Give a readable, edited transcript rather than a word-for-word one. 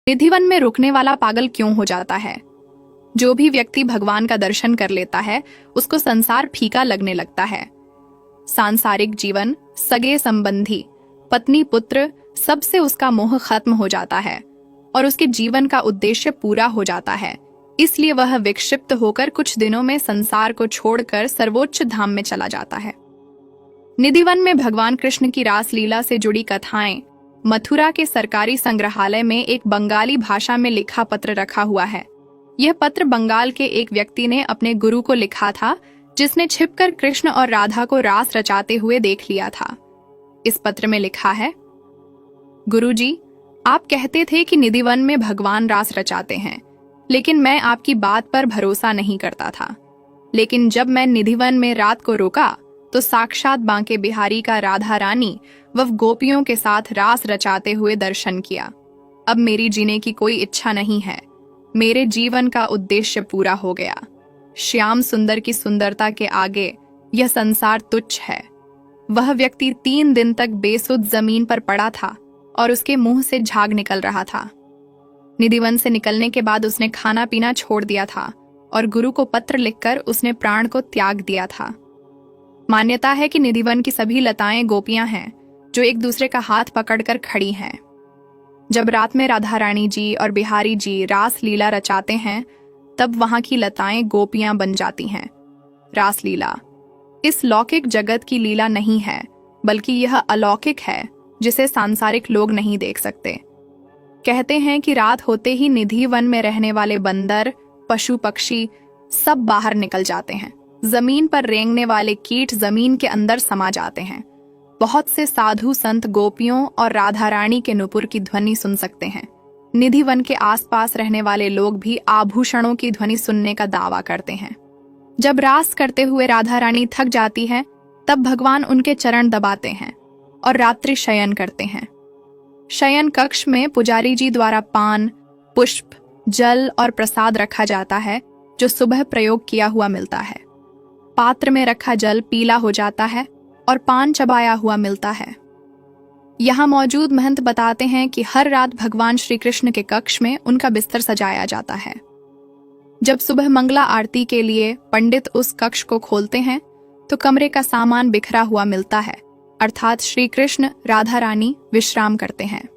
निधिवन में रुकने वाला पागल क्यों हो जाता है? जो भी व्यक्ति भगवान का दर्शन कर लेता है उसको संसार फीका लगने लगता है। सांसारिक जीवन, सगे संबंधी, पत्नी पुत्र, सबसे उसका मोह खत्म हो जाता है और उसके जीवन का उद्देश्य पूरा हो जाता है। इसलिए वह विक्षिप्त होकर कुछ दिनों में संसार को छोड़कर सर्वोच्च धाम में चला जाता है। निधिवन में भगवान कृष्ण की रास लीला से जुड़ी कथाएं मथुरा के सरकारी संग्रहालय में एक बंगाली भाषा में लिखा पत्र रखा हुआ है। यह पत्र बंगाल के एक व्यक्ति ने अपने गुरु को लिखा था, जिसने छिपकर कृष्ण और राधा को रास रचाते हुए देख लिया था। इस पत्र में लिखा है, गुरुजी, आप कहते थे कि निधिवन में भगवान रास रचाते हैं, लेकिन मैं आपकी बात पर भरोसा नहीं करता था। लेकिन जब मैं निधिवन में रात को रुका तो साक्षात बांके बिहारी का राधा रानी व गोपियों के साथ रास रचाते हुए दर्शन किया। अब मेरी जीने की कोई इच्छा नहीं है। मेरे जीवन का उद्देश्य पूरा हो गया। श्याम सुंदर की सुंदरता के आगे यह संसार तुच्छ है। वह व्यक्ति 3 दिन तक बेसुध जमीन पर पड़ा था और उसके मुंह से झाग निकल रहा था। निधिवन से निकलने के बाद उसने खाना पीना छोड़ दिया था और गुरु को पत्र लिखकर उसने प्राण को त्याग दिया था। मान्यता है कि निधिवन की सभी लताएं गोपियां हैं जो एक दूसरे का हाथ पकड़कर खड़ी हैं। जब रात में राधा रानी जी और बिहारी जी रास लीला रचाते हैं तब वहां की लताएं गोपियां बन जाती हैं। रास लीला इस लौकिक जगत की लीला नहीं है, बल्कि यह अलौकिक है जिसे सांसारिक लोग नहीं देख सकते। कहते हैं कि रात होते ही निधिवन में रहने वाले बंदर, पशु पक्षी सब बाहर निकल जाते हैं। जमीन पर रेंगने वाले कीट जमीन के अंदर समा जाते हैं। बहुत से साधु संत गोपियों और राधा रानी के नुपुर की ध्वनि सुन सकते हैं। निधिवन के आसपास रहने वाले लोग भी आभूषणों की ध्वनि सुनने का दावा करते हैं। जब रास करते हुए राधा रानी थक जाती है तब भगवान उनके चरण दबाते हैं और रात्रि शयन करते हैं। शयन कक्ष में पुजारी जी द्वारा पान, पुष्प, जल और प्रसाद रखा जाता है जो सुबह प्रयोग किया हुआ मिलता है। पात्र में रखा जल पीला हो जाता है और पान चबाया हुआ मिलता है। यहाँ मौजूद महंत बताते हैं कि हर रात भगवान श्री कृष्ण के कक्ष में उनका बिस्तर सजाया जाता है। जब सुबह मंगला आरती के लिए पंडित उस कक्ष को खोलते हैं तो कमरे का सामान बिखरा हुआ मिलता है, अर्थात श्री कृष्ण राधा रानी विश्राम करते हैं।